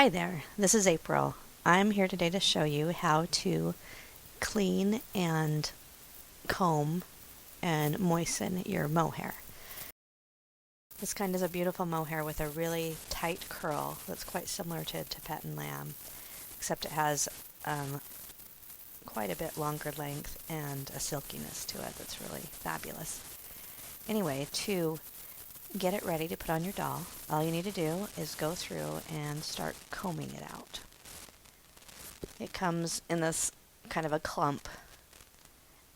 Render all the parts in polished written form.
Hi there, this is April. I'm here today to show you how to clean and comb and moisten your mohair. This kind is a beautiful mohair with a really tight curl that's quite similar to Tibetan lamb, except it has quite a bit longer length and a silkiness to it that's really fabulous. Anyway, to get it ready to put on your doll, all you need to do is go through and start combing it out. It comes in this kind of a clump,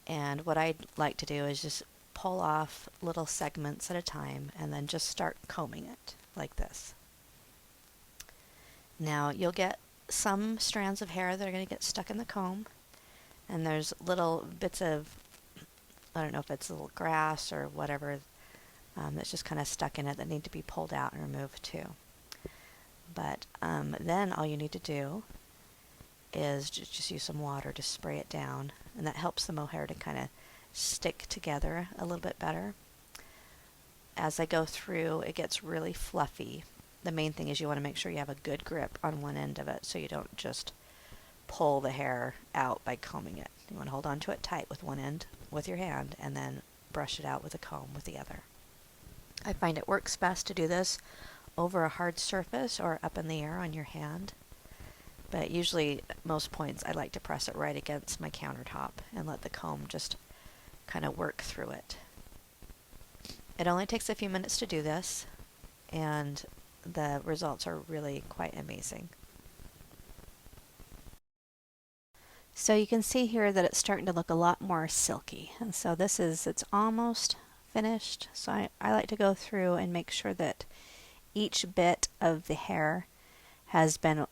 and what I'd like to do is just pull off little segments at a time and then just start combing it like this. Now you'll get some strands of hair that are going to get stuck in the comb, and there's little bits of, I don't know if it's a little grass or whatever, that's just kind of stuck in it that need to be pulled out and removed too. But then all you need to do is just use some water to spray it down, and that helps the mohair to kind of stick together a little bit better. As I go through, it gets really fluffy. The main thing is you want to make sure you have a good grip on one end of it so you don't just pull the hair out by combing it. You want to hold on to it tight with one end with your hand and then brush it out with a comb with the other. I find it works best to do this over a hard surface or up in the air on your hand, but usually most points I like to press it right against my countertop and let the comb just kind of work through it. It only takes a few minutes to do this, and the results are really quite amazing. So you can see here that it's starting to look a lot more silky, and so it's almost finished. So I like to go through and make sure that each bit of the hair has been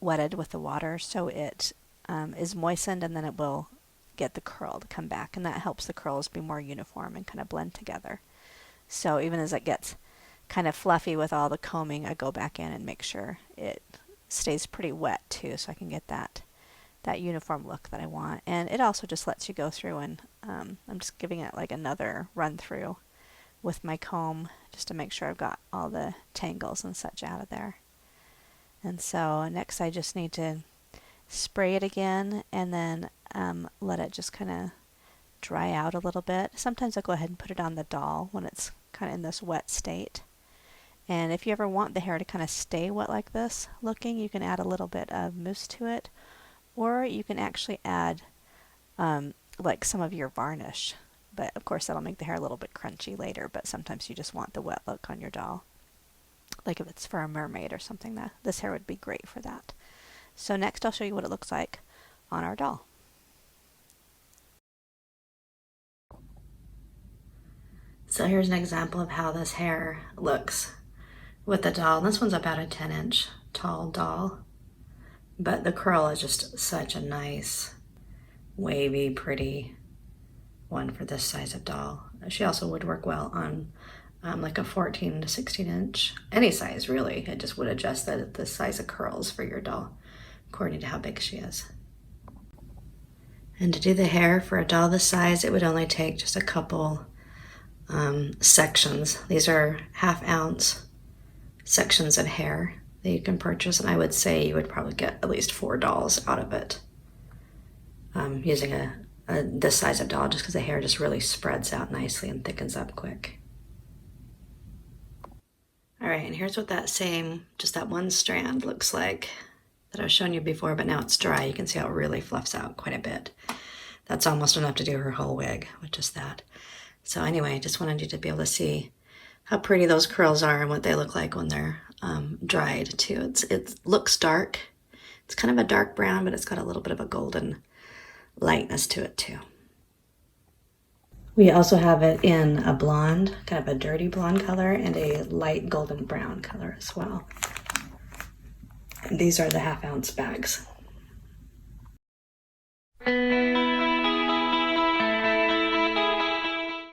wetted with the water so it is moistened, and then it will get the curl to come back, and that helps the curls be more uniform and kind of blend together. So even as it gets kind of fluffy with all the combing, I go back in and make sure it stays pretty wet too, so I can get that uniform look that I want. And it also just lets you go through and I'm just giving it like another run through with my comb just to make sure I've got all the tangles and such out of there. And so next I just need to spray it again and then let it just kind of dry out a little bit. Sometimes I'll go ahead and put it on the doll when it's kind of in this wet state. And if you ever want the hair to kind of stay wet like this looking, you can add a little bit of mousse to it, or you can actually add like some of your varnish. But of course that'll make the hair a little bit crunchy later, but sometimes you just want the wet look on your doll. Like if it's for a mermaid or something, this hair would be great for that. So next I'll show you what it looks like on our doll. So here's an example of how this hair looks with the doll. This one's about a 10-inch tall doll, but the curl is just such a nice, wavy, pretty one for this size of doll. She also would work well on like a 14 to 16 inch, any size really. It just would adjust the size of curls for your doll according to how big she is. And to do the hair for a doll this size, it would only take just a couple sections. These are 1/2 ounce sections of hair that you can purchase, and I would say you would probably get at least 4 dolls out of it using this size of doll, just because the hair just really spreads out nicely and thickens up quick. All right, and here's what just that one strand looks like that I was showing you before, but now it's dry. You can see how it really fluffs out quite a bit. That's almost enough to do her whole wig with just that. So anyway, I just wanted you to be able to see how pretty those curls are and what they look like when they're dried too. It looks dark. It's kind of a dark brown, but it's got a little bit of a golden lightness to it too. We also have it in a blonde, kind of a dirty blonde color, and a light golden brown color as well. And these are the 1/2 ounce bags.